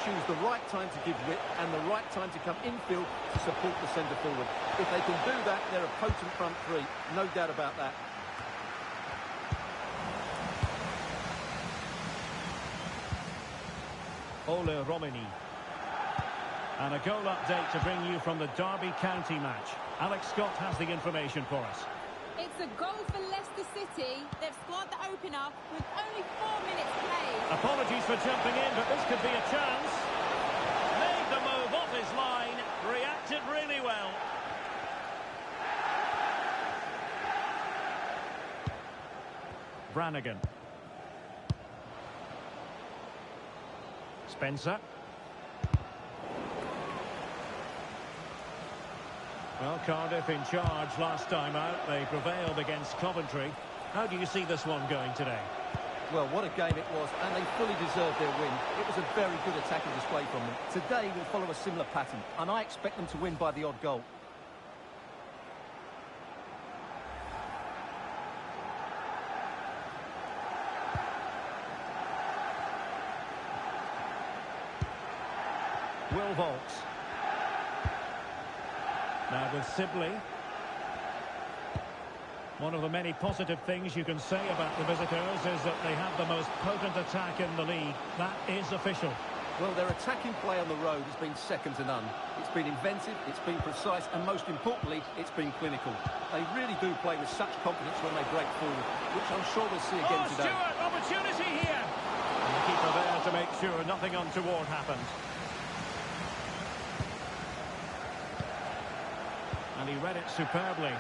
choose the right time to give width and the right time to come infield to support the centre forward. If they can do that, they're a potent front three. No doubt about that. Ole Romani. And a goal update to bring you from the Derby County match. Alex Scott has the information for us. It's a goal for Leicester City. They've scored the opener with only 4 minutes played. Apologies for jumping in, but this could be a chance. Made the move off his line. Reacted really well. Brannigan. Spencer. Well, Cardiff in charge last time out. They prevailed against Coventry. How do you see this one going today? Well, what a game it was, and they fully deserved their win. It was a very good attacking display from them. Today will follow a similar pattern, and I expect them to win by the odd goal. Will Volks. Now with Sibley. One of the many positive things you can say about the visitors is that they have the most potent attack in the league. That is official. Well, their attacking play on the road has been second to none. It's been inventive, it's been precise, and most importantly, it's been clinical. They really do play with such confidence when they break forward, which I'm sure we'll see again today. Stewart, opportunity here! And the keeper there to make sure nothing untoward happened. And he read it superbly.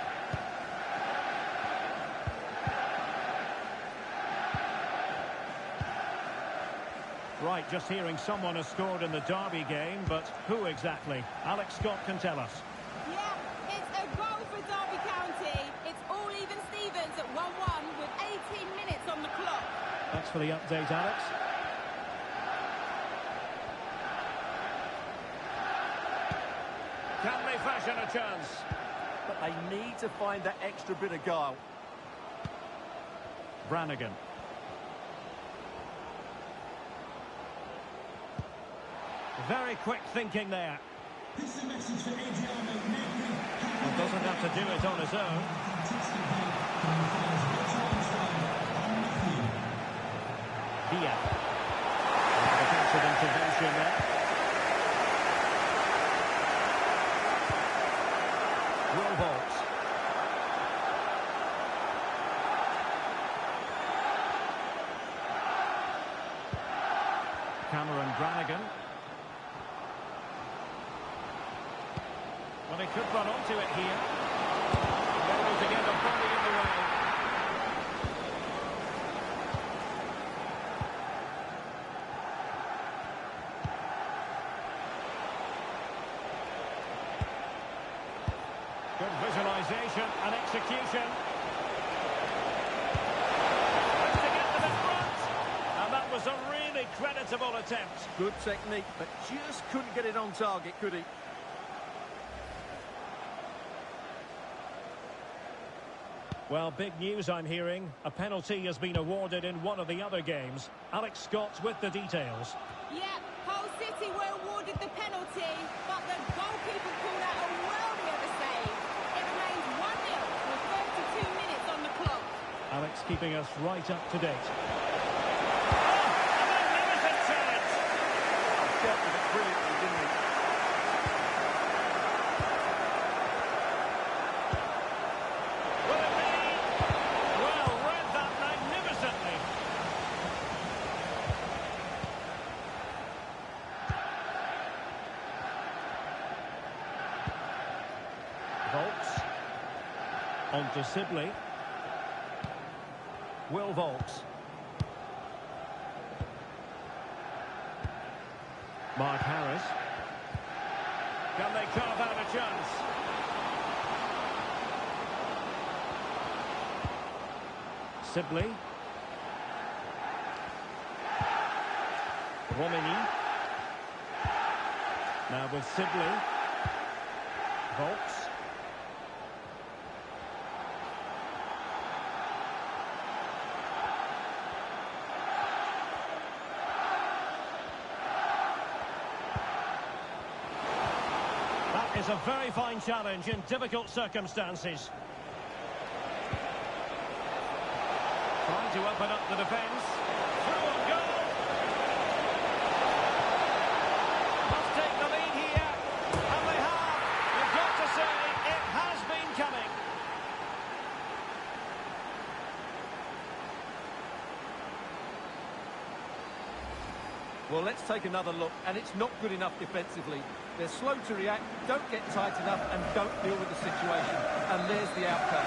Right, just hearing someone has scored in the Derby game, but who exactly? Alex Scott can tell us. Yeah, it's a goal for Derby County. It's all even Stevens at 1-1 with 18 minutes on the clock. Thanks for the update, Alex. Can they fashion a chance? But they need to find that extra bit of guile. Brannigan. Very quick thinking there. This is a message for Adriano. Well, doesn't have to do it on his own. Diaz. Defensive intervention there. Will Volks. Cameron Brannigan. Well, he could run onto it here. Able to get the body in the way. Good visualization and execution. To get to the front. And that was a really creditable attempt. Good technique, but just couldn't get it on target, could he? Well, big news I'm hearing. A penalty has been awarded in one of the other games. Alex Scott with the details. Yeah, Hull City were awarded the penalty, but the goalkeeper pulled out a worldie of a save. It remains 1-0 with 32 minutes on the clock. Alex keeping us right up to date. Dealt with it brilliantly, didn't he? Will it be? Well, read that magnificently. Volks. On to Sibley. Will Volks. Mark Harris. Can they carve out a chance? Sibley. Romani. Now with Sibley. Volks. is a very fine challenge in difficult circumstances. Trying to open up the defence. Through on goal. Must take the lead here. And they have. You've got to say, it has been coming. Well, let's take another look, and it's not good enough defensively. They're slow to react, don't get tight enough, and don't deal with the situation. And there's the outcome.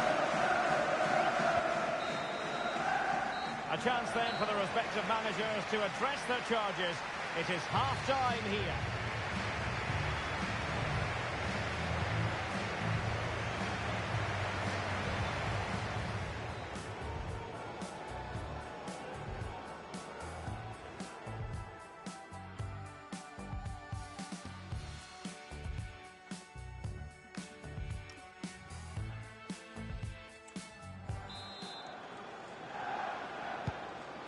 A chance then for the respective managers to address their charges. It is half-time here.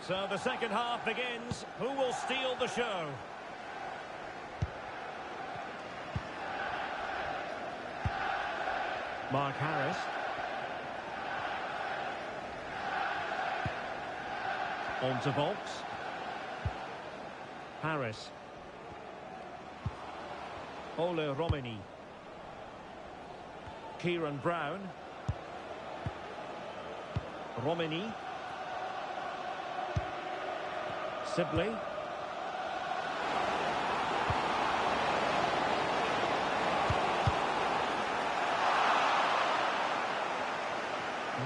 So the second half begins. Who will steal the show? Mark Harris. On to Volks. Harris. Ole Romani. Kieran Brown. Romani. Sibley.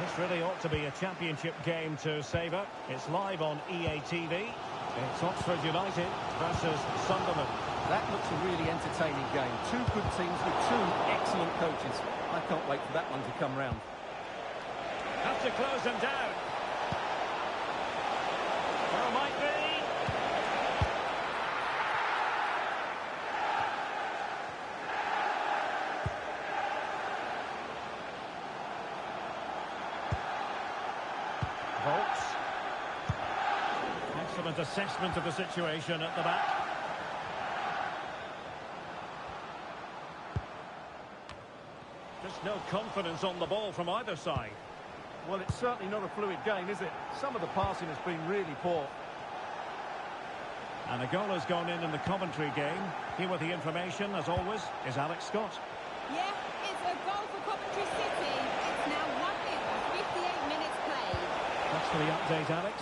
This really ought to be a championship game to savour. It's live on EA TV. It's Oxford United versus Sunderland. That looks a really entertaining game. Two good teams with two excellent coaches. I can't wait for that one to come round. Have to close them down. Well, might be. Volks. Excellent assessment of the situation at the back. Just no confidence on the ball from either side. Well, it's certainly not a fluid game, is it? Some of the passing has been really poor. And a goal has gone in the Coventry game. Here with the information, as always, is Alex Scott. Yeah, it's a goal for Coventry City. It's now 1-0 with 58 minutes played. That's for the update, Alex.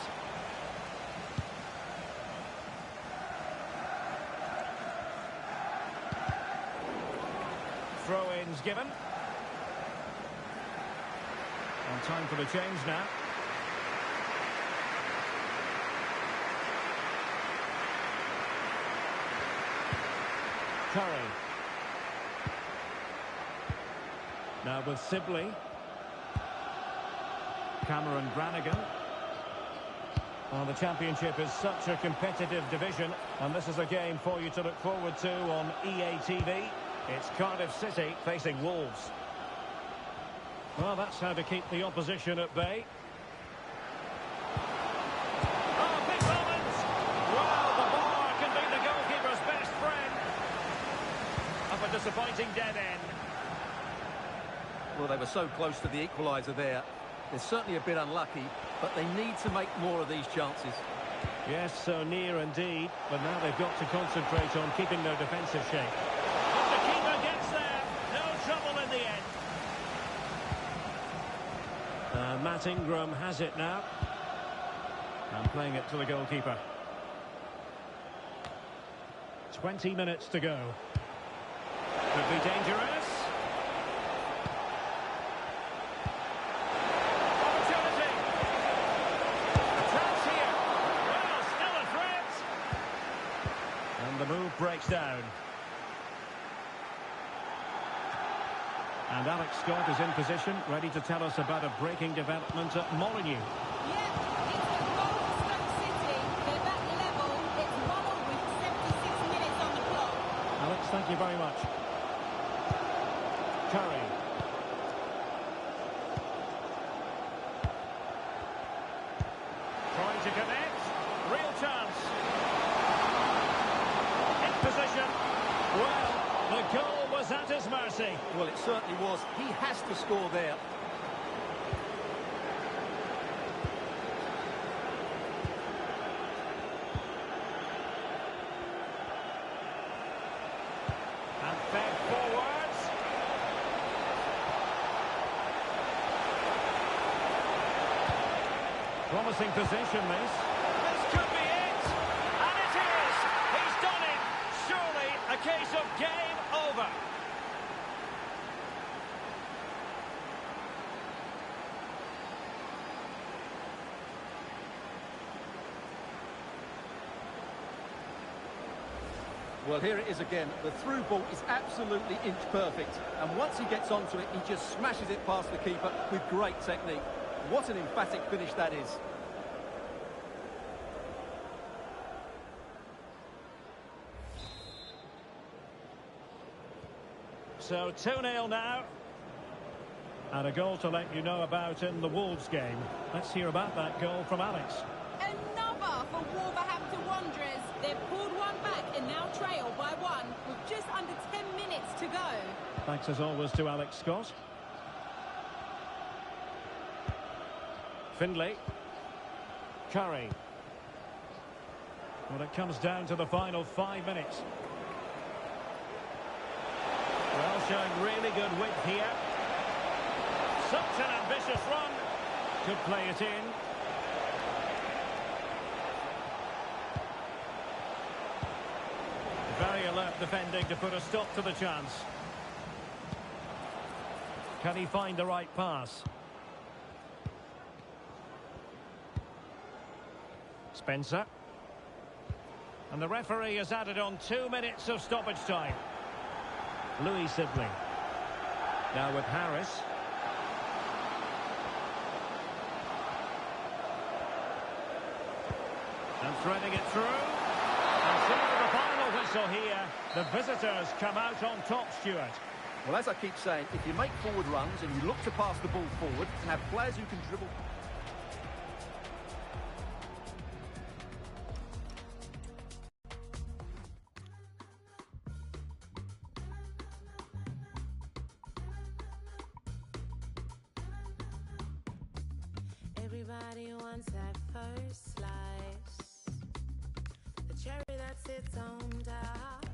Throw-ins given. And time for the change now. Curry. Now with Sibley. Cameron Brannigan. Well, the Championship is such a competitive division, and this is a game for you to look forward to on EA TV. It's Cardiff City facing Wolves. Well, that's how to keep the opposition at bay. Oh, big moment! Well, the bar can be the goalkeeper's best friend. Up a disappointing dead end. Well, they were so close to the equaliser there. They're certainly a bit unlucky, but they need to make more of these chances. Yes, so near indeed, but now they've got to concentrate on keeping their defensive shape. But the keeper gets there. No trouble in the end. Matt Ingram has it now. And playing it to the goalkeeper. 20 minutes to go. Could be dangerous. Opportunity. A chance here. Well, still a threat. And the move breaks down. And Alex Scott is in position, ready to tell us about a breaking development at Molineux. Yeah, it's a goal for Stoke City. They're back level. It's 1-0 with 76 minutes on the clock. Alex, thank you very much. Curry. Trying to connect. Real chance. In position. Well, the goal was at his mercy. Well, it certainly was. He has to score there. And fed forwards. Promising position, this. This could be it. And it is. He's done it. Surely a case of game over. Well, here it is again. The through ball is absolutely inch perfect. And once he gets onto it, he just smashes it past the keeper with great technique. What an emphatic finish that is. So 2-0 now. And a goal to let you know about in the Wolves game. Let's hear about that goal from Alex. Another for Wolverhampton Wanderers. They've pulled one back and now trail by one with just under 10 minutes to go. Thanks as always to Alex Scott. Findlay. Curry. Well, it comes down to the final 5 minutes. Well, showing really good width here. Such an ambitious run. Could play it in. Very alert defending to put a stop to the chance. Can he find the right pass? Spencer. And the referee has added on 2 minutes of stoppage time. Louis Sibley. Now with Harris. And threading it through. And so the final whistle here. The visitors come out on top, Stuart. Well, as I keep saying, if you make forward runs and you look to pass the ball forward and have players who can dribble... Everybody wants that first slice, the cherry that sits on top.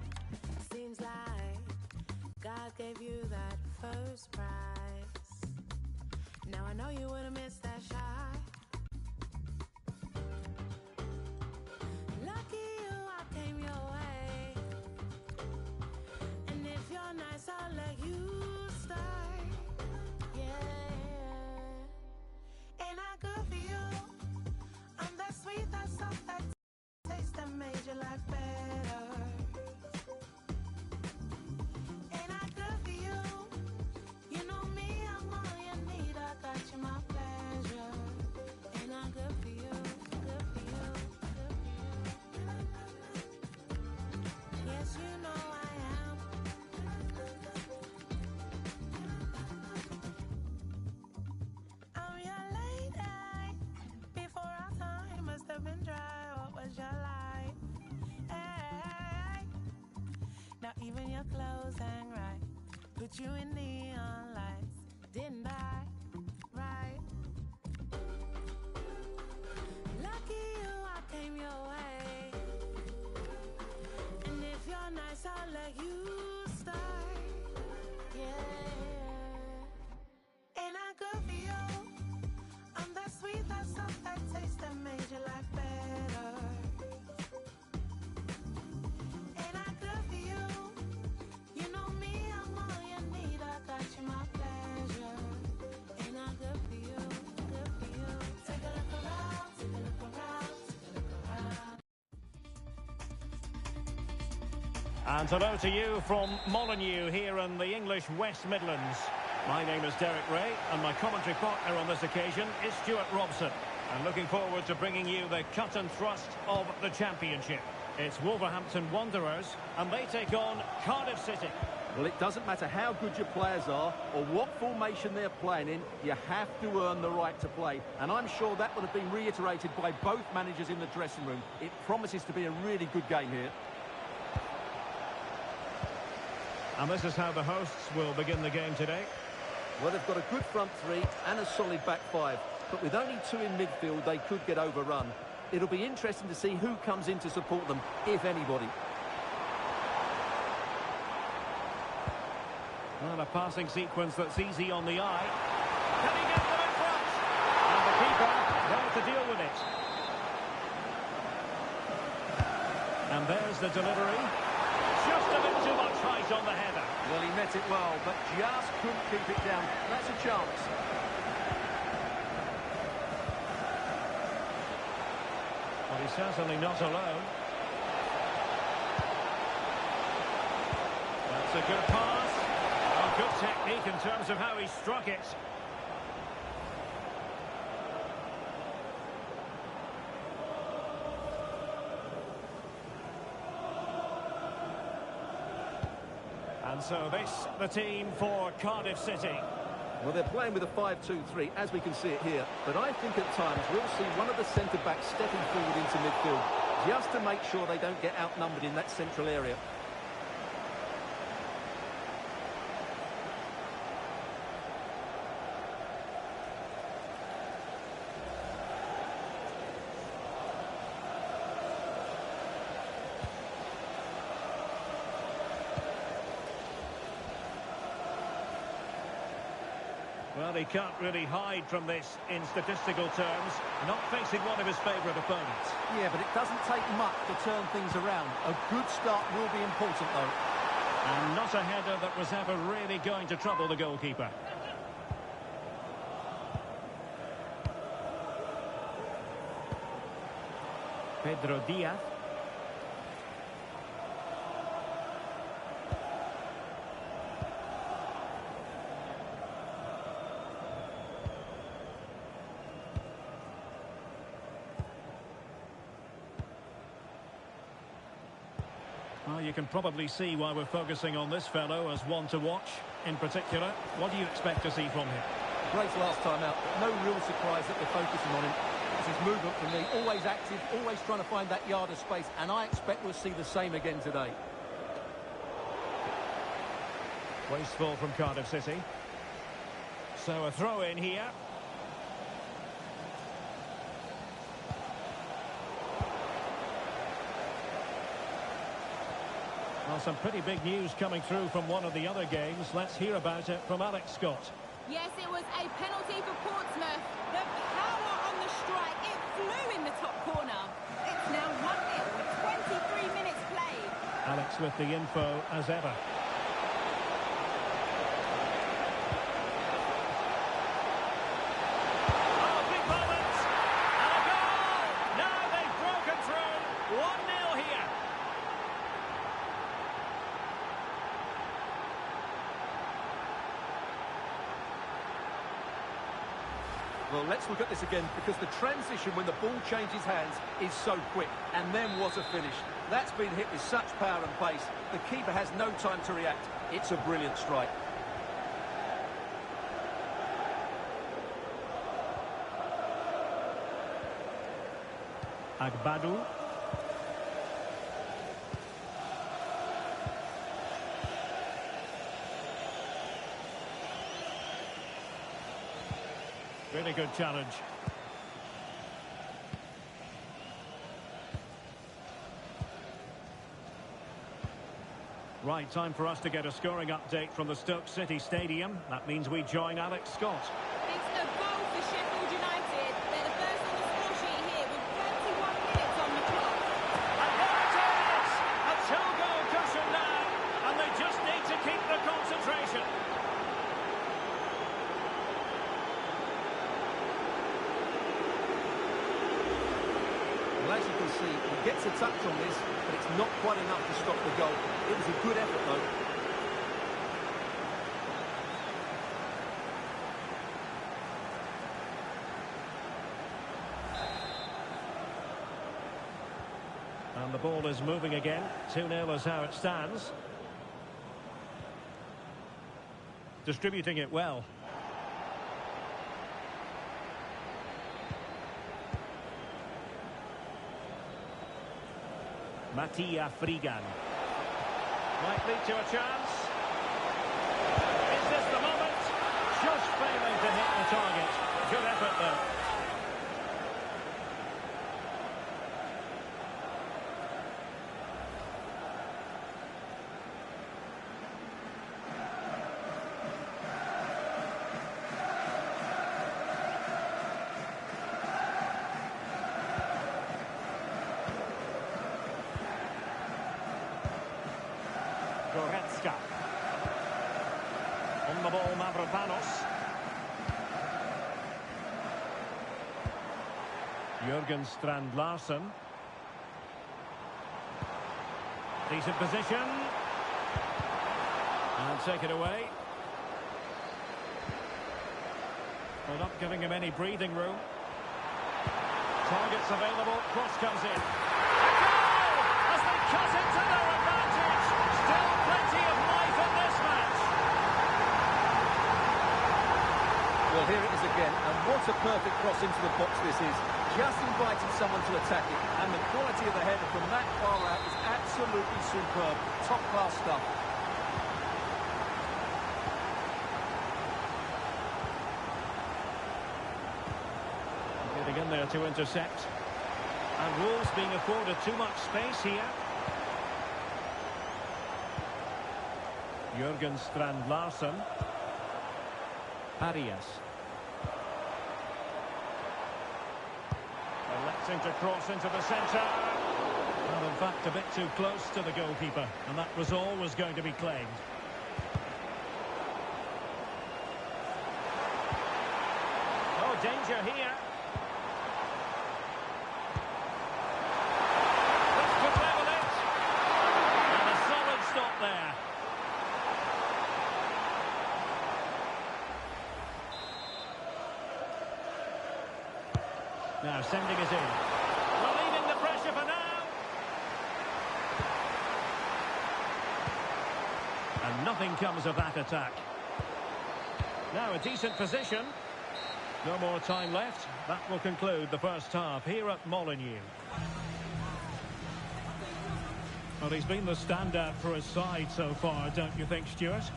Seems like God gave you that first prize. Now I know you would've missed that shot. Lucky you, I came your way. And if you're nice, I'll let you start. Yeah. Ain't I good for you? I'm that sweet, that soft, that taste that made your life better. Ain't I good for you? You know me, I'm all you need. I got you, my pleasure. Ain't I good for you? Good for you. Good for you. Yes, you know I am. I'm your lady. Before our time must have been dry. What was your life? Hey. Now even your clothes hang right. Put you in neon lights. Didn't I? Right. Lucky you, I came your way. And if you're nice, I'll let you start. Yeah. Ain't I good for you? I'm that sweet, that soft, that taste that made your life better. Ain't I good for you? You know me, I'm all you need. I got you, my pleasure. Ain't I good for you? Good for you. Take a look around, take a look around, take a look around. And hello to you from Molineux here in the English West Midlands. My name is Derek Ray, and my commentary partner on this occasion is Stuart Robson. I'm looking forward to bringing you the cut and thrust of the championship. It's Wolverhampton Wanderers, and they take on Cardiff City. Well, it doesn't matter how good your players are or what formation they're playing in, you have to earn the right to play. And I'm sure that would have been reiterated by both managers in the dressing room. It promises to be a really good game here. And this is how the hosts will begin the game today. Well, they've got a good front three and a solid back five. But with only two in midfield, they could get overrun. It'll be interesting to see who comes in to support them, if anybody. Well, a passing sequence that's easy on the eye. Can he get them in front? And the keeper there to deal with it. And there's the delivery. Just a bit too much height on the header. Well, he met it well, but just couldn't keep it down. That's a chance. Well, he's certainly not alone. That's a good pass. Oh, good technique in terms of how he struck it. And so this, the team for Cardiff City. Well, they're playing with a 5-2-3, as we can see it here. But I think at times we'll see one of the centre-backs stepping forward into midfield, just to make sure they don't get outnumbered in that central area. Well, he can't really hide from this in statistical terms. Not facing one of his favourite opponents. Yeah, but it doesn't take much to turn things around. A good start will be important, though. And not a header that was ever really going to trouble the goalkeeper. Pedro Diaz. Well, you can probably see why we're focusing on this fellow as one to watch in particular. What do you expect to see from him? Great last time out, but no real surprise that they're focusing on him. This is movement for me, always active, always trying to find that yard of space, and I expect we'll see the same again today. Wasteful from Cardiff City. So a throw in here. Well, some pretty big news coming through from one of the other games. Let's hear about it from Alex Scott. Yes, it was a penalty for Portsmouth. The power on the strike, it flew in the top corner. It's now 1-0 with 23 minutes played. Alex with the info as ever. Oh, big moment! And a goal! Now they've broken through. 1-0 here. Well, let's look at this again, because the transition when the ball changes hands is so quick, and then what a finish. That's been hit with such power and pace. The keeper has no time to react. It's a brilliant strike. Agbadu. Really good challenge. Right, time for us to get a scoring update from the Stoke City Stadium. That means we join Alex Scott. It's a goal for Sheffield United. They're the first on the score sheet here with 31 minutes on the clock. And there it is! A two-goal cushion now, and they just need to keep the concentration. Well, as you can see, he gets a touch on this, but it's not quite enough to stop the goal. It was a good effort, though. And the ball is moving again. 2-0 is how it stands. Distributing it well. Mattia Frigan. Might lead to a chance. then. Goretzka. On the ball, Mavropanos. Jürgen Strand Larsen. Decent position. And take it away. Well, not giving him any breathing room. Targets available. Cross comes in. A goal! As they cut into their advantage. Still plenty of life in this match. Well, here it is again, and what a perfect cross into the box this is. Just inviting someone to attack it, and the quality of the header from that far out is absolutely superb. Top-class stuff. Getting in there to intercept. And Wolves being afforded too much space here. Jürgen Strand Larsen. Arias. Electing to cross into the centre. Well, in fact, a bit too close to the goalkeeper. And that was always going to be claimed. Oh, danger here. This could level it. And a solid stop there. Now sending it in. Relieving the pressure for now. And nothing comes of that attack. Now a decent position. No more time left. That will conclude the first half here at Molineux. Well, he's been the standout for his side so far, don't you think, Stuart?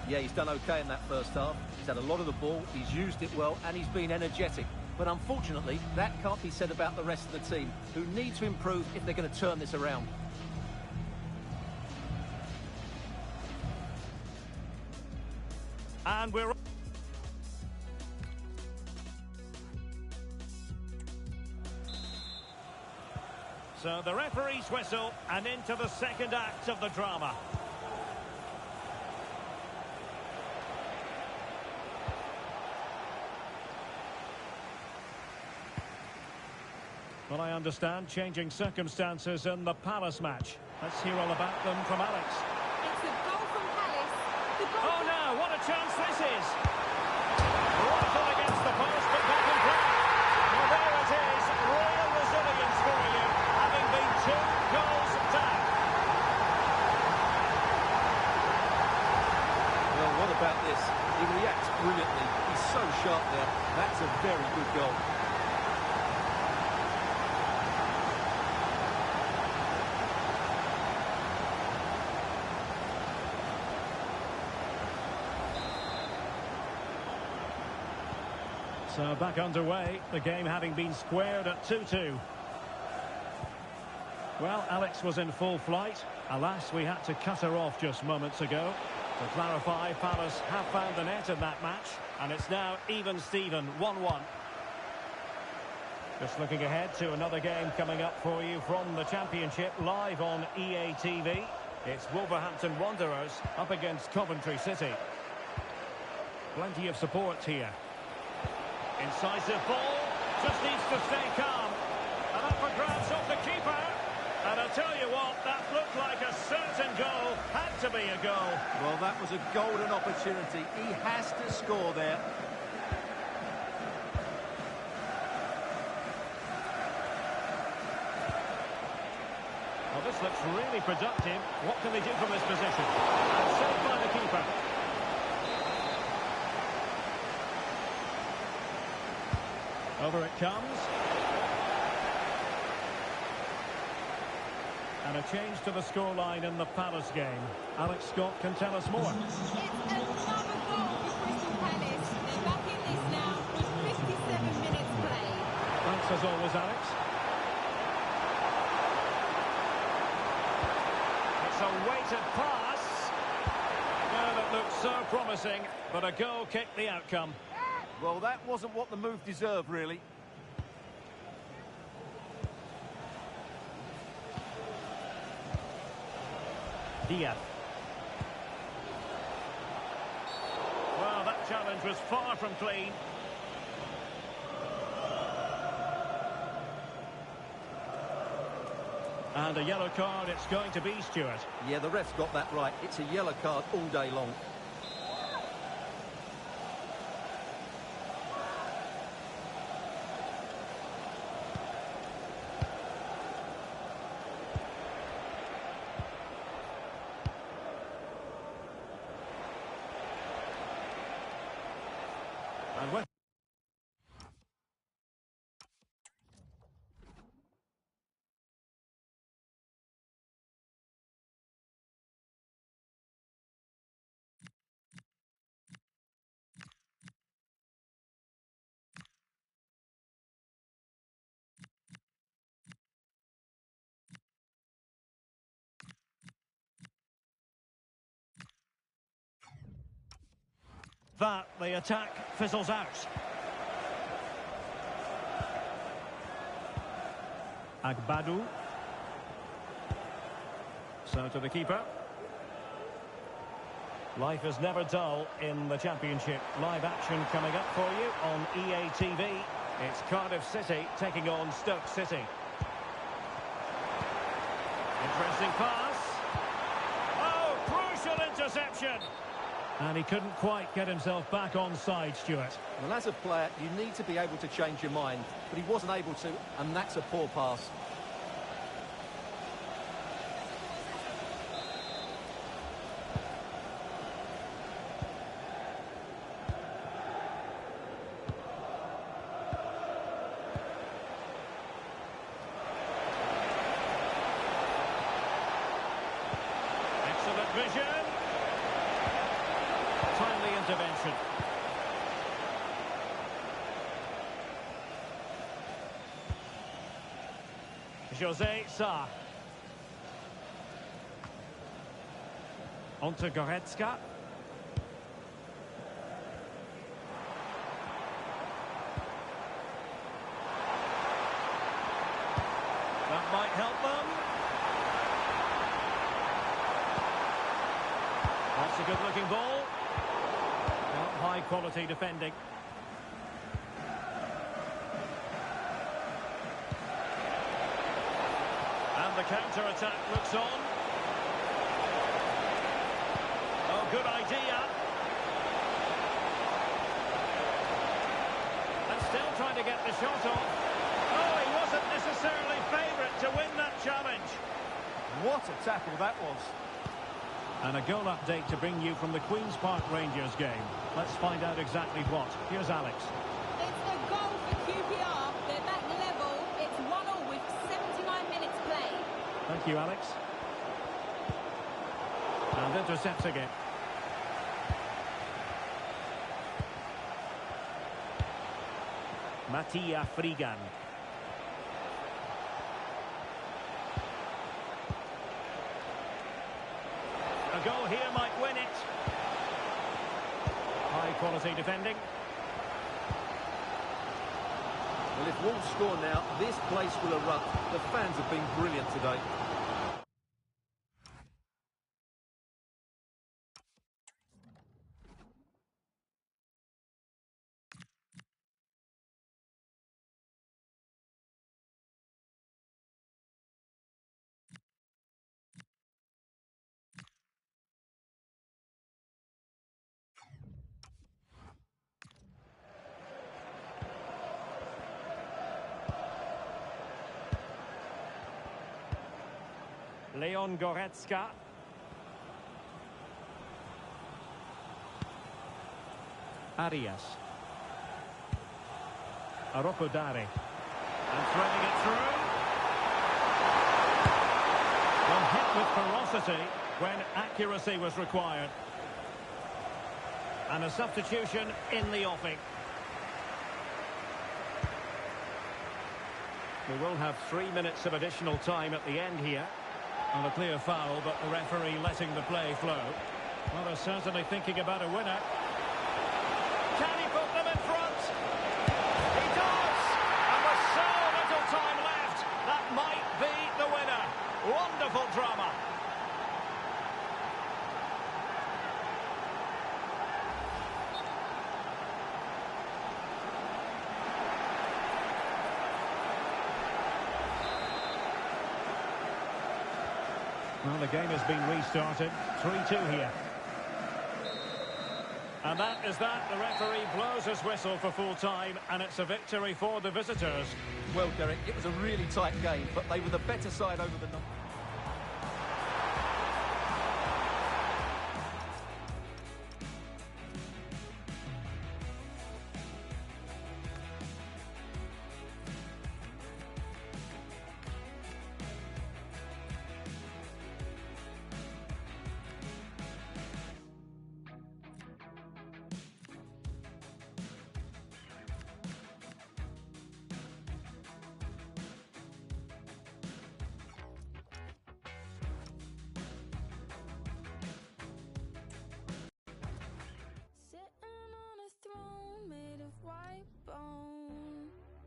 Yeah, he's done okay in that first half. He's had a lot of the ball, he's used it well, and he's been energetic. But unfortunately, that can't be said about the rest of the team, who need to improve if they're going to turn this around. And we're... So the referee's whistle, and into the second act of the drama. Well, I understand changing circumstances in the Palace match. Let's hear all about them from Alex. It's a goal from Palace. The goal Oh no, what a chance this is! Rifle against the post, but back in play. Well, there it is, royal resilience for you, having been 2 goals down. Well, what about this? He reacts brilliantly. He's so sharp there. That's a very good goal. So back underway, the game having been squared at 2-2. Well, Alex was in full flight. Alas, we had to cut her off just moments ago. To clarify, Palace have found the net in that match, and it's now even Steven, 1-1. Just looking ahead to another game coming up for you from the Championship, live on EA TV. It's Wolverhampton Wanderers up against Coventry City. Plenty of support here. Incisive ball, just needs to stay calm. And up for grabs off the keeper. And I'll tell you what, that looked like a certain goal. Had to be a goal. Well, that was a golden opportunity. He has to score there. Well, this looks really productive. What can they do from this position? And saved by the keeper. Over it comes. And a change to the scoreline in the Palace game. Alex Scott can tell us more. It's another goal for Crystal Palace. They're back in this now with 57 minutes as always, Alex. It's a weighted pass. Well, that looked so promising, but a goal kicked the outcome. Well, that wasn't what the move deserved, really. Diaz. Well, that challenge was far from clean. And a yellow card it's going to be, Stuart. Yeah, the ref's got that right. It's a yellow card all day long. And with that, the attack fizzles out. Agbadu. So to the keeper. Life is never dull in the Championship. Live action coming up for you on EA TV. It's Cardiff City taking on Stoke City. Interesting pass. Oh, crucial interception. And he couldn't quite get himself back on side, Stuart. Well, as a player, you need to be able to change your mind, but he wasn't able to, and that's a poor pass. Excellent vision. Timely intervention. Jose Sa. On to Goretzka. That might help them. That's a good-looking ball. High-quality defending. And the counter-attack looks on. Oh, good idea. And still trying to get the shot off. Oh, he wasn't necessarily favourite to win that challenge. What a tackle that was. And a goal update to bring you from the Queen's Park Rangers game. Let's find out exactly what. Here's Alex. It's a goal for QPR. They're back level. It's 1-1 with 79 minutes played. Thank you, Alex. And intercepts again. Mattia Frigan. A goal here might win it. High quality defending. Well, if Wolves score now, this place will erupt. The fans have been brilliant today. Leon Goretzka. Arias. Arokodare. And threading it through. Well, hit with ferocity when accuracy was required. And a substitution in the offing. We will have 3 minutes of additional time at the end here. On a clear foul, but the referee letting the play flow. Well, they're certainly thinking about a winner. Can he put them in front? He does! And with so little time left, that might be the winner. Wonderful drama. Well, the game has been restarted. 3-2 here. And that is that. The referee blows his whistle for full time, and it's a victory for the visitors. Well, Derek, it was a really tight game, but they were the better side over the number.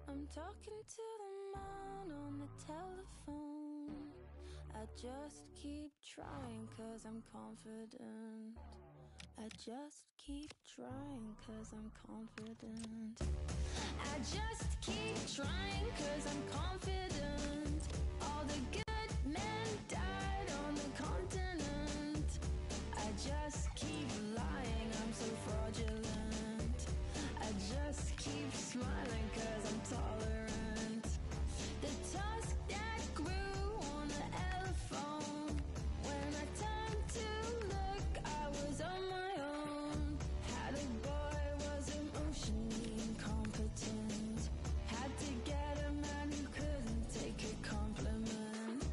I'm talking to the man on the telephone. I just keep trying 'cause I'm confident. I just keep trying 'cause I'm confident. I just keep trying 'cause I'm confident. All the good men died on the continent. I just keep lying, I'm so fraudulent. I just keep smiling 'cause I'm tolerant. The tusk that grew on the elephant. When I turned to look, I was on my own. Had a boy, was emotionally incompetent. Had to get a man who couldn't take a compliment.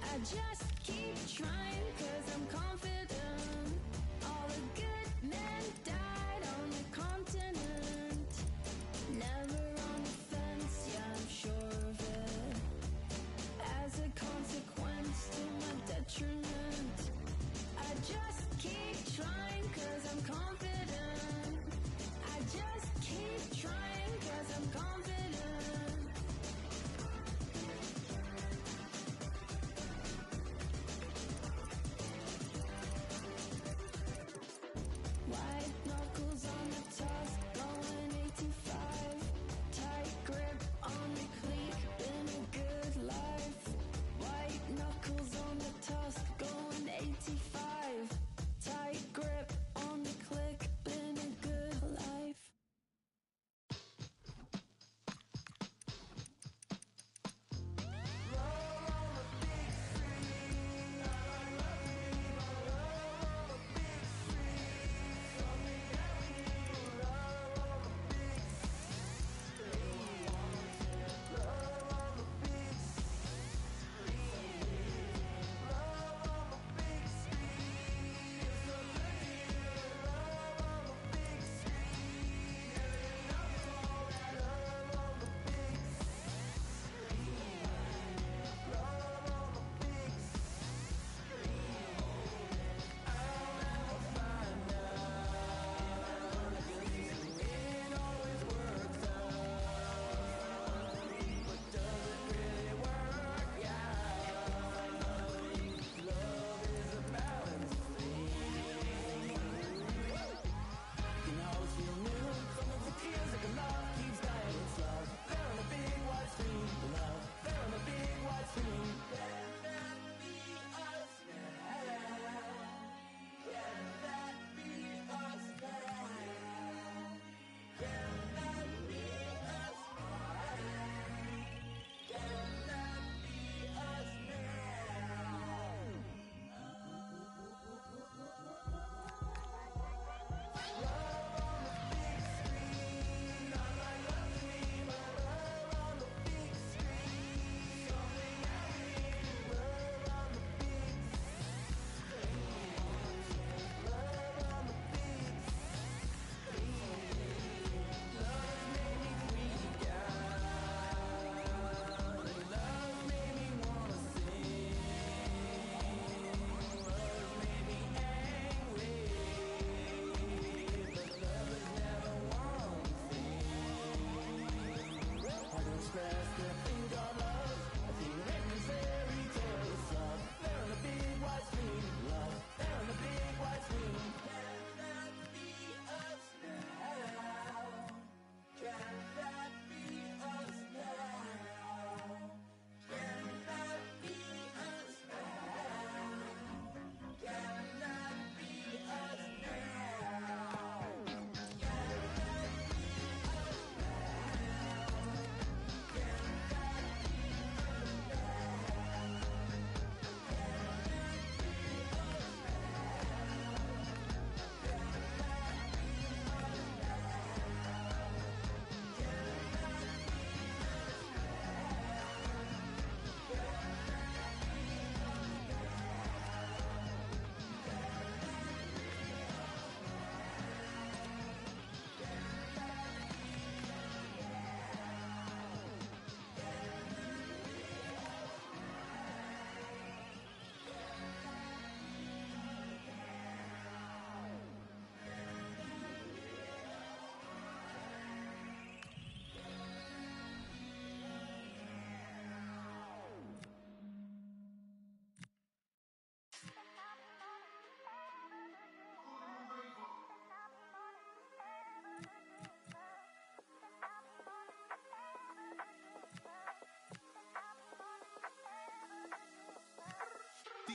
I just keep trying 'cause I'm confident. All the good men died on the continent. Never on the fence, yeah, I'm sure of it. As a consequence to my detriment. I just keep trying 'cause I'm confident. I just keep trying 'cause I'm confident.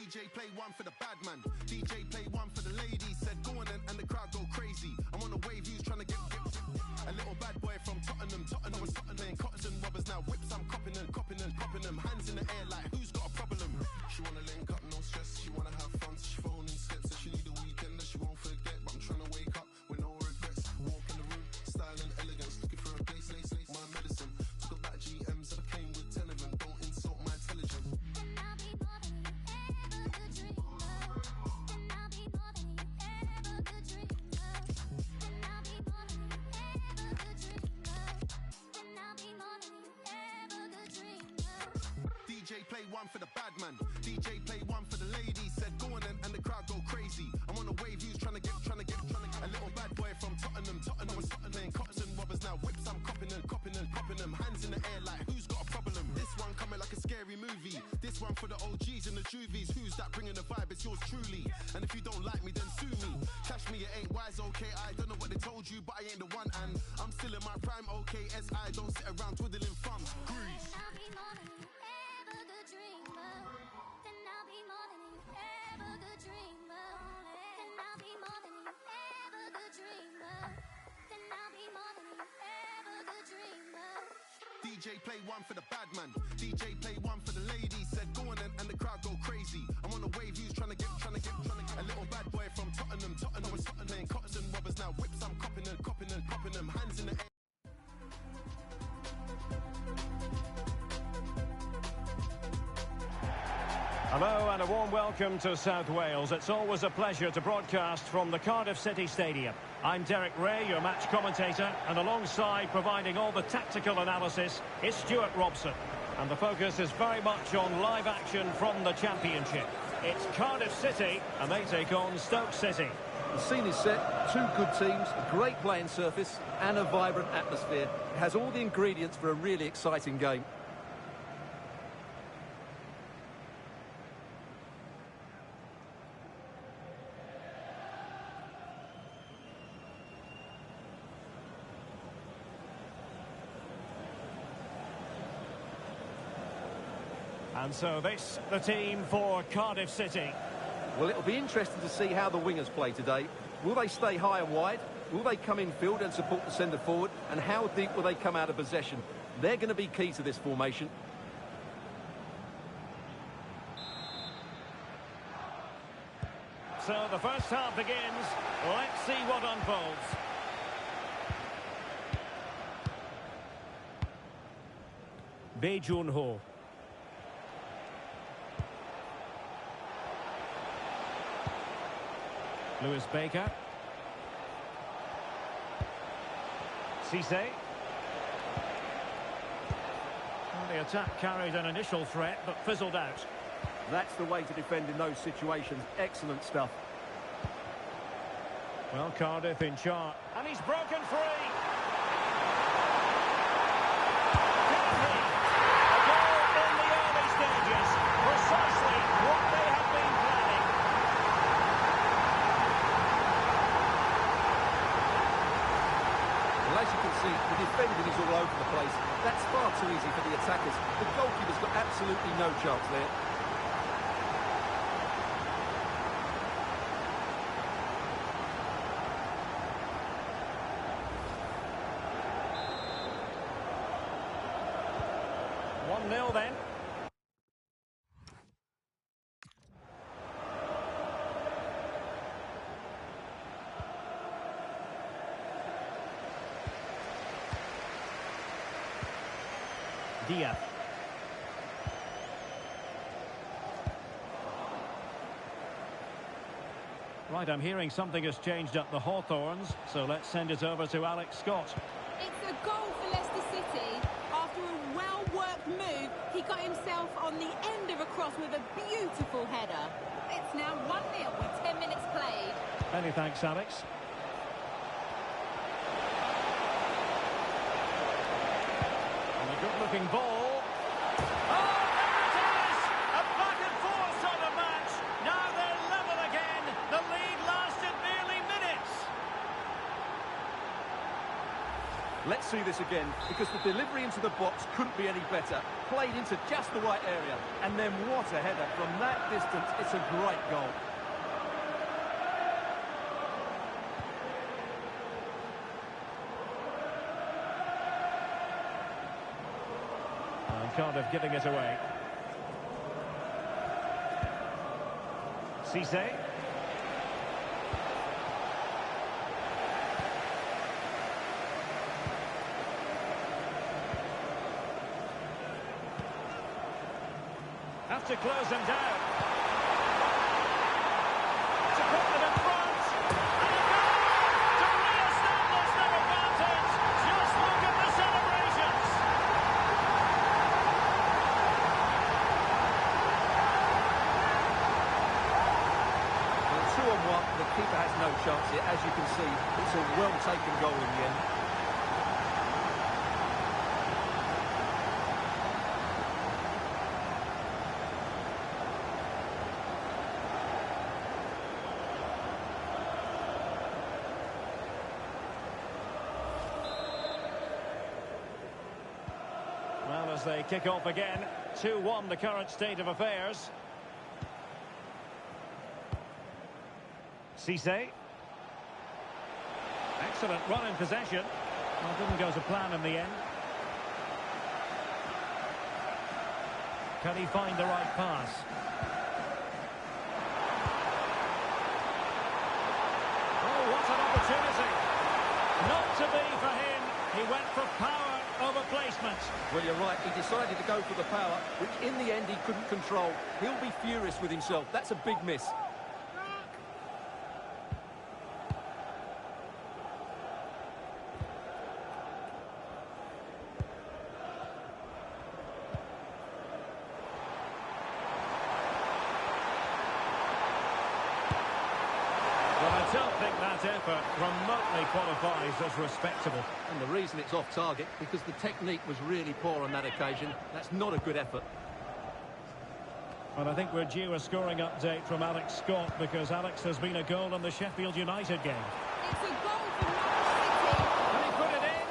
DJ play one for the bad man. DJ play one for the ladies. Said go on and the crowd go crazy. I'm on a wave, who's trying to get a little bad boy from Tottenham. Tottenham was playing cottons and robbers. Now whips, I'm copping and copping and popping them. Hands in the air like who's got a problem? She wanna link up, no stress. She wanna have fun, so she phoning steps. So she need a weekend that she won't forget. But I'm trying to wake up with no regrets. Walk in the room, style and elegance. Looking for a place, lace, my medicine. Took a back GMs, I came with 10 of them. Don't insult my intelligence. DJ play one for the bad man. DJ play one for the ladies. Said go on and the crowd go crazy. I'm on a wave, who's trying to get a little bad boy from Tottenham. Tottenham was playing cottons and robbers. Now whips, I'm copping and copping and popping them. Hands in the air like who's got a problem? This one coming like a scary movie. This one for the OGs and the juvies. Who's that bringing the vibe? It's yours truly. And if you don't like me, then sue me. Cash me, it ain't wise, okay. I don't know what they told you, but I ain't the one. And I'm still in my prime, okay. SI don't sit around twiddling thumbs. Grease. DJ play one for the bad man. DJ play one for the ladies. Said go on and the crowd go crazy. I'm on a wave, who's trying to get a little bad boy from Tottenham. Tottenham was playing cottons and robbers. Now whips, I'm copping and popping them. Hands in the air. Hello and a warm welcome to South Wales. It's always a pleasure to broadcast from the Cardiff City Stadium. I'm Derek Ray, your match commentator, and alongside providing all the tactical analysis is Stuart Robson. And the focus is very much on live action from the Championship. It's Cardiff City and they take on Stoke City. The scene is set, two good teams, a great playing surface and a vibrant atmosphere. It has all the ingredients for a really exciting game. And so this, the team for Cardiff City. Well, it'll be interesting to see how the wingers play today. Will they stay high and wide? Will they come in field and support the centre forward? And how deep will they come out of possession? They're going to be key to this formation. So the first half begins. Let's see what unfolds. Bae Jun-ho. Lewis Baker. Cisse. Well, the attack carried an initial threat, but fizzled out. That's the way to defend in those situations. Excellent stuff. Well, Cardiff in charge. And he's broken free. A goal in the early stages. Precisely what they have been planning. Well, as you can see, the defending is all over the place. That's far too easy for the attackers. The goalkeeper's got absolutely no chance there. Then. Diaz. Right, I'm hearing something has changed at the Hawthorns, so let's send it over to Alex Scott. It's a goal for Leicester City. After a well-worked move, he got himself on the end of a cross with a beautiful header. It's now 1-0 with 10 minutes played. Many thanks, Alex. And a good-looking ball. Oh, there it is! A back-and-forth sort of match. Now they're level again. The lead lasted nearly minutes. Let's see this again, because the delivery into the box couldn't be any better. Played into just the right area. And then what a header. From that distance, it's a great goal. And Cardiff giving it away. Cisse. Have to close them down. To put them in front. And a goal to re-establish their advantage. Just look at the celebrations. Well, 2-on-1, the keeper has no chance here. As you can see, it's a well-taken goal in the end. Well, as they kick off again, 2-1 the current state of affairs. Cisse. Excellent run in possession. Well, didn't go to plan in the end. Can he find the right pass? Oh, what an opportunity. Not to be for him. He went for power over placement. Well, you're right. He decided to go for the power, which in the end he couldn't control. He'll be furious with himself. That's a big miss. Well, I don't think that effort remotely qualifies as respectable. And the reason it's off target, because the technique was really poor on that occasion. That's not a good effort. Well, I think we're due a scoring update from Alex Scott, because Alex has been a goal in the Sheffield United game. It's a goal for Norwich City. Can he put it in?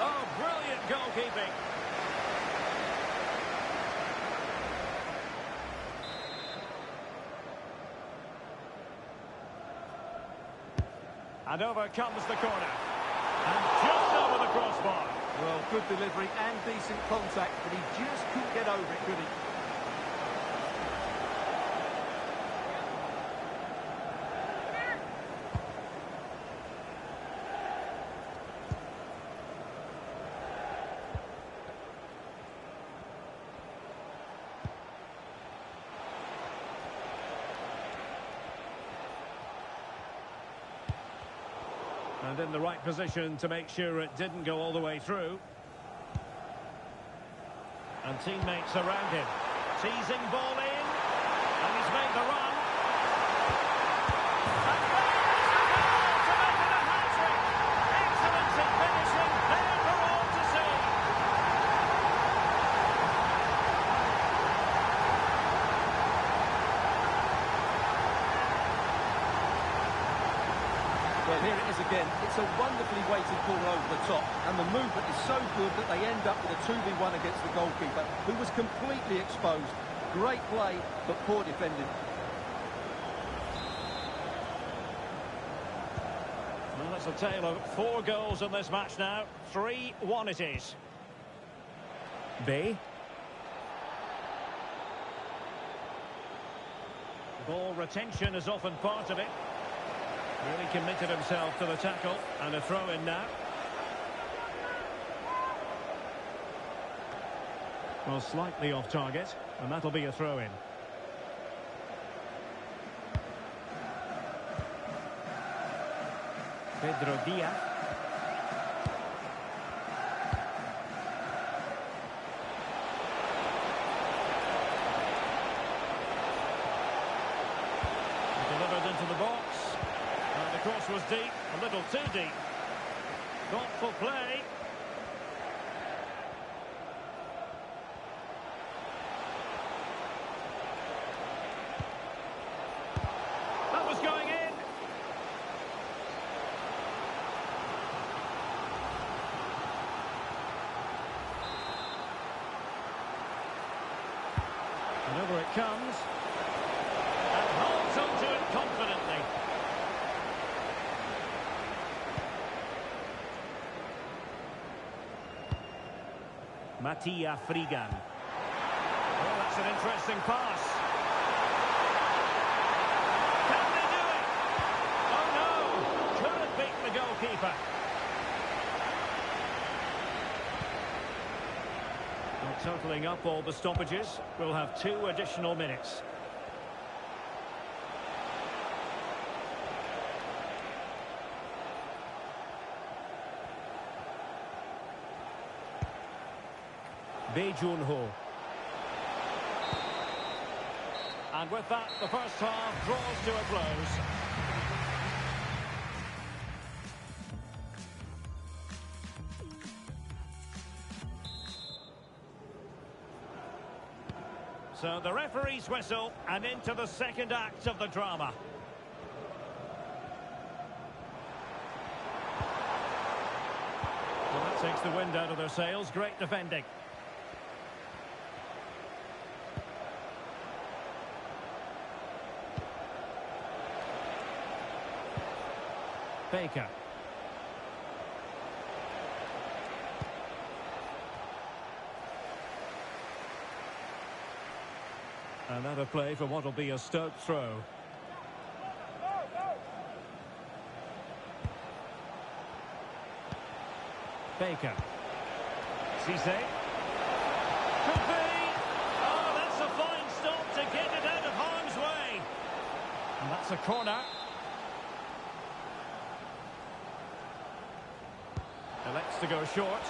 Oh, brilliant goalkeeping. And over comes the corner. And just over the crossbar. Well, good delivery and decent contact, but he just couldn't get over it, could he? And in the right position to make sure it didn't go all the way through. And teammates around him. Teasing ball in. And he's made the run. And there is the goal to make it a hat-trick. Excellence in finishing. There for all to see. Well, here it is again. It's a wonderfully weighted ball over the top, and the movement is so good that they end up with a 2v1 against the goalkeeper, who was completely exposed. Great play, but poor defending. Well, it's a tale of 4 goals in this match now. 3-1 it is. B. Ball retention is often part of it. Really committed himself to the tackle, and a throw-in now. Well, slightly off target, and that'll be a throw-in. Pedro Diaz. Delivered into the box. And the cross was deep, a little too deep. Thoughtful play. That was going in. Over it comes. And holds onto it confidently. Mattia Frigan. Oh, that's an interesting pass. Can they do it? Oh no! Couldn't beat the goalkeeper. Well, totalling up all the stoppages, we'll have 2 additional minutes. Bae Jun-ho. And with that, the first half draws to a close. So the referee's whistle, and into the second act of the drama. Well, that takes the wind out of their sails. Great defending. Baker. Another play for what will be a Stoke throw. Baker. Cisse. Could be. Oh, that's a fine stop to get it out of harm's way. And that's a corner. Elects to go short.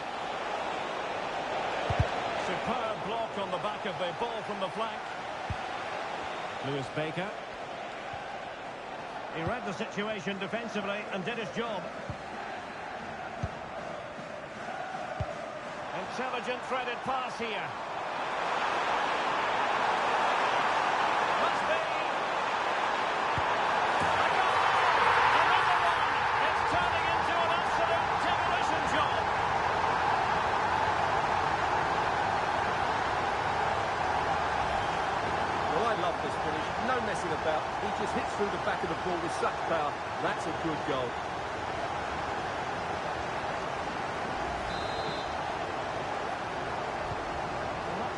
Superb block on the back of the ball from the flank. Lewis Baker. He read the situation defensively and did his job. Intelligent threaded pass here. Must be. Another one. It's turning into an absolute demolition job. Well, I love this finish. No messing about. He just hits through the back of the ball with such power. That's a good goal.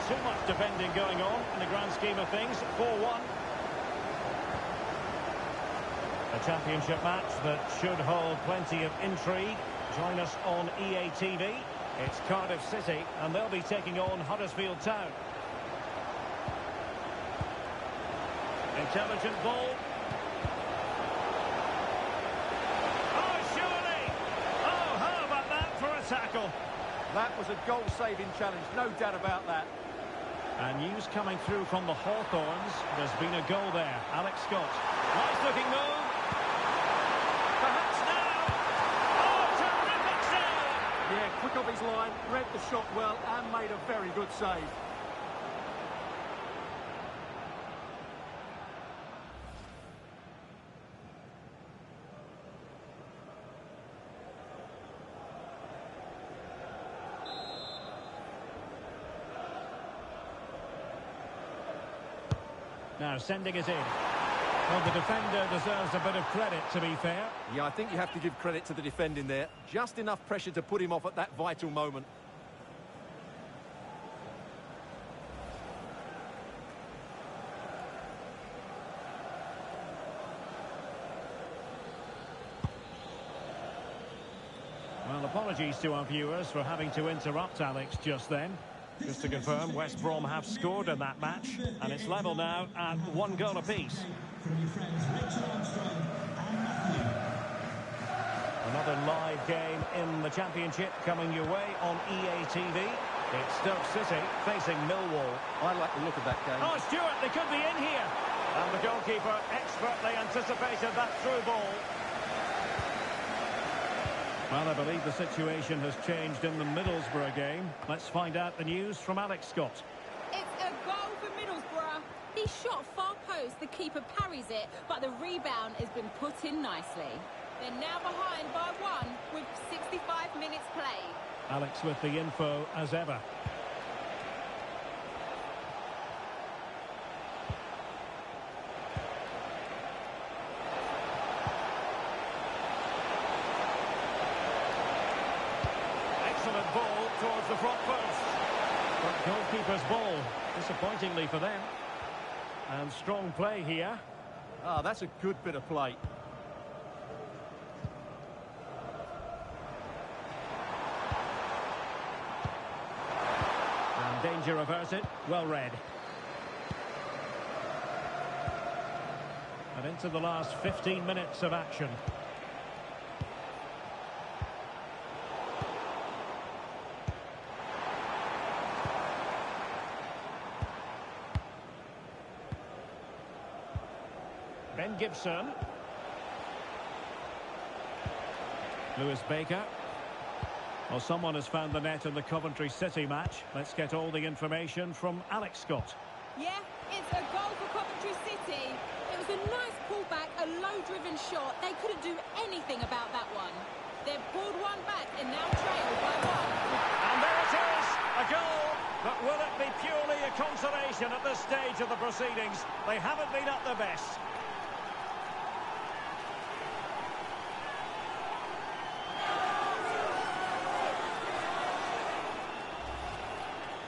Too much defending going on in the grand scheme of things. 4-1. A championship match that should hold plenty of intrigue. Join us on EA TV. It's Cardiff City, and they'll be taking on Huddersfield Town. Intelligent ball. Oh, surely! Oh, how about that for a tackle? That was a goal-saving challenge, no doubt about that. And news coming through from the Hawthorns. There's been a goal there. Alex Scott. Nice looking move. Perhaps now. Oh, terrific save. Yeah, quick off his line, read the shot well and made a very good save. Now sending it in. Well, the defender deserves a bit of credit, to be fair. Yeah, I think you have to give credit to the defending there. Just enough pressure to put him off at that vital moment. Well, apologies to our viewers for having to interrupt Alex just then. Just to confirm, West Brom have scored in that match, and it's level now at 1 goal apiece. Another live game in the Championship coming your way on EA TV. It's Stoke City facing Millwall. I like the look of that game. Oh, Stewart, they could be in here. And the goalkeeper expertly anticipated that through ball. Well, I believe the situation has changed in the Middlesbrough game. Let's find out the news from Alex Scott. It's a goal for Middlesbrough. He shot far post, the keeper parries it, but the rebound has been put in nicely. They're now behind by 1 with 65 minutes played. Alex with the info as ever. front post. But goalkeeper's ball, disappointingly for them. And strong play here. Ah, that's a good bit of play. And danger averted. Well read. And into the last 15 minutes of action. Ben Gibson. Lewis Baker. Well, someone has found the net in the Coventry City match. Let's get all the information from Alex Scott. Yeah, it's a goal for Coventry City. It was a nice pullback, a low-driven shot. They couldn't do anything about that one. They've pulled one back and now trail by one. And there it is, a goal. But will it be purely a consolation at this stage of the proceedings? They haven't been at their best.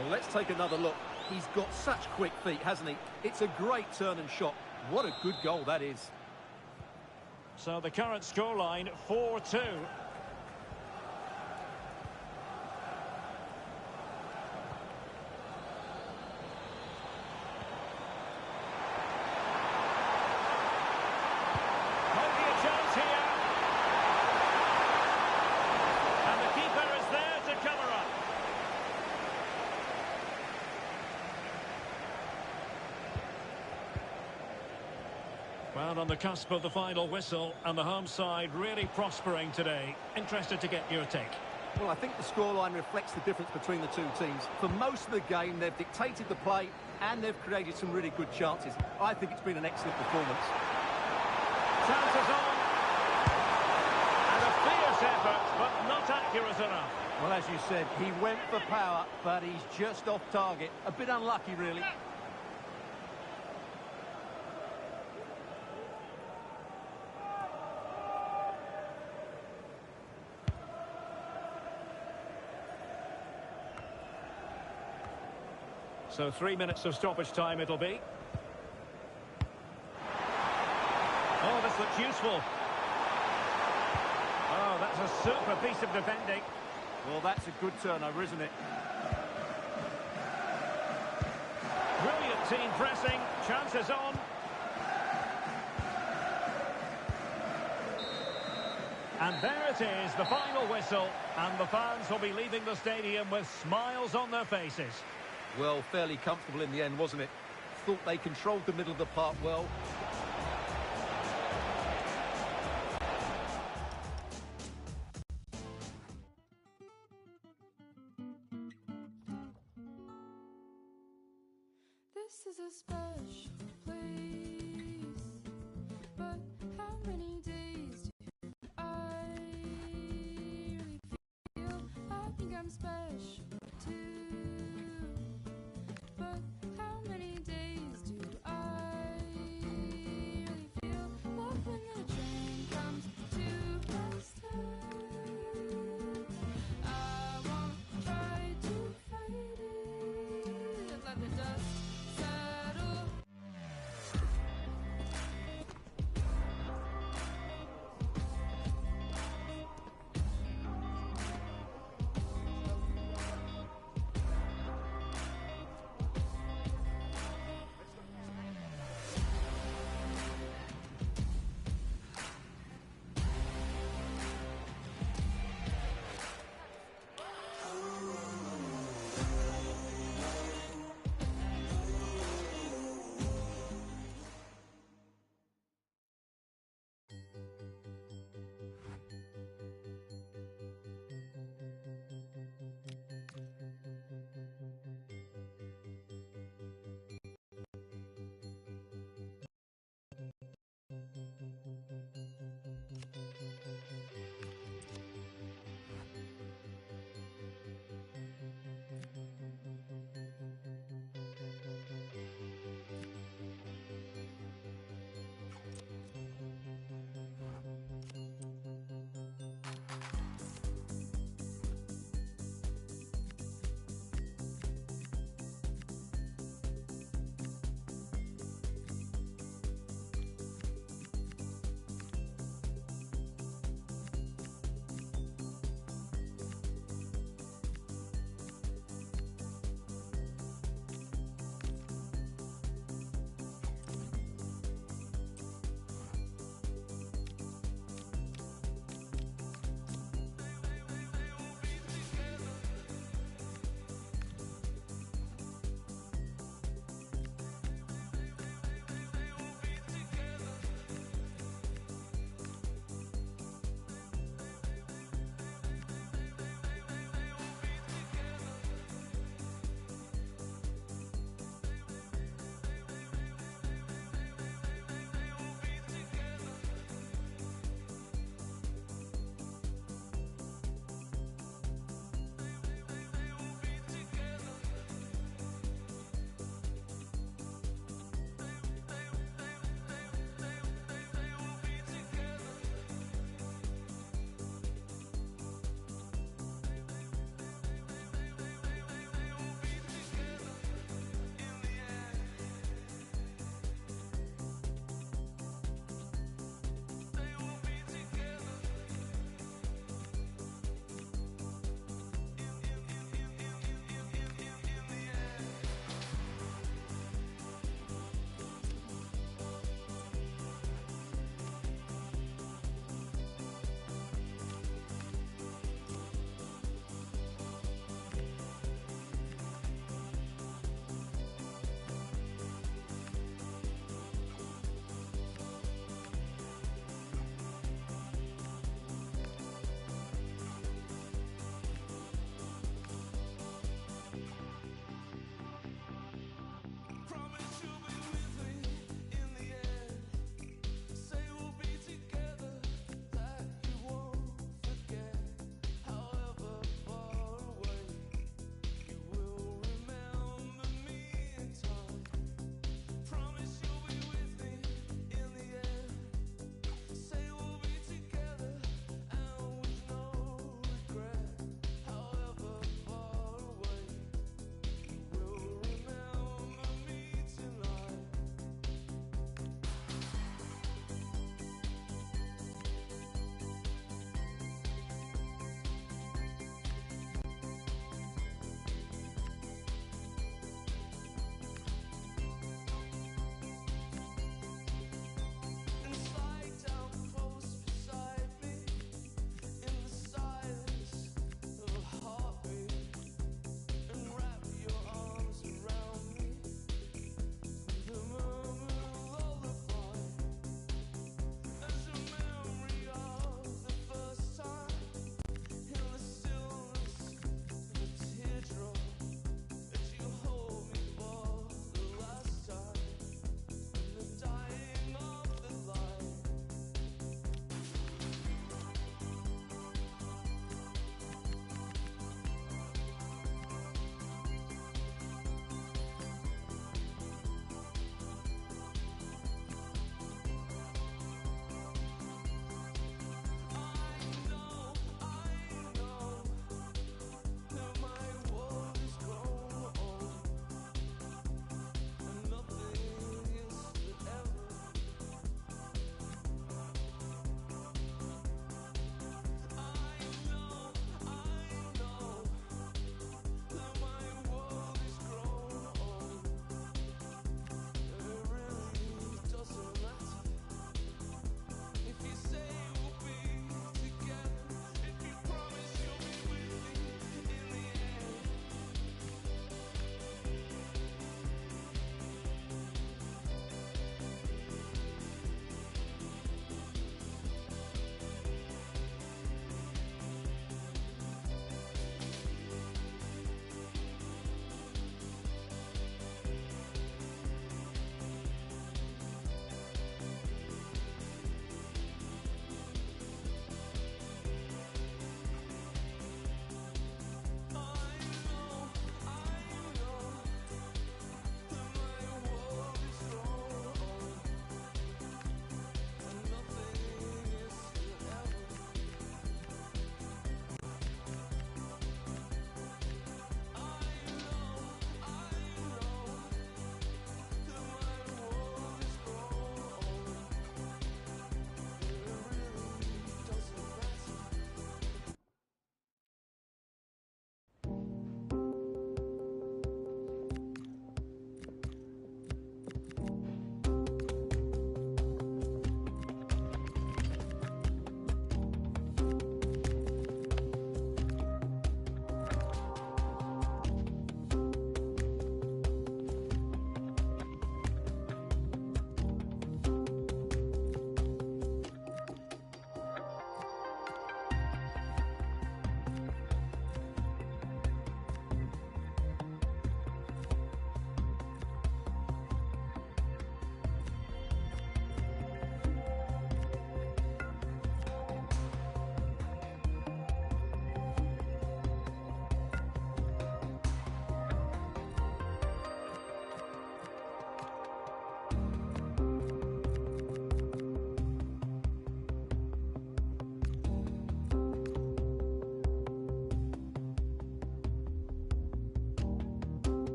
Well, let's take another look. He's got such quick feet, hasn't he? It's a great turn and shot. What a good goal that is. So the current scoreline, 4-2. Maybe a chance here. And the keeper is there to cover up. Well, on the cusp of the final whistle, and the home side really prospering today. Interested to get your take. Well, I think the scoreline reflects the difference between the two teams. For most of the game, they've dictated the play, and they've created some really good chances. I think it's been an excellent performance. Chances on. And a fierce effort, but not accurate enough. Well, as you said, he went for power, but he's just off target. A bit unlucky, really. So 3 minutes of stoppage time it'll be. Oh, this looks useful. Oh, that's a super piece of defending. Well, that's a good turnover, isn't it? Brilliant team pressing. Chances on. And there it is, the final whistle. And the fans will be leaving the stadium with smiles on their faces. Well, fairly comfortable in the end, wasn't it? Thought they controlled the middle of the park well. This is a special place, but how many days do I really feel? I think I'm special.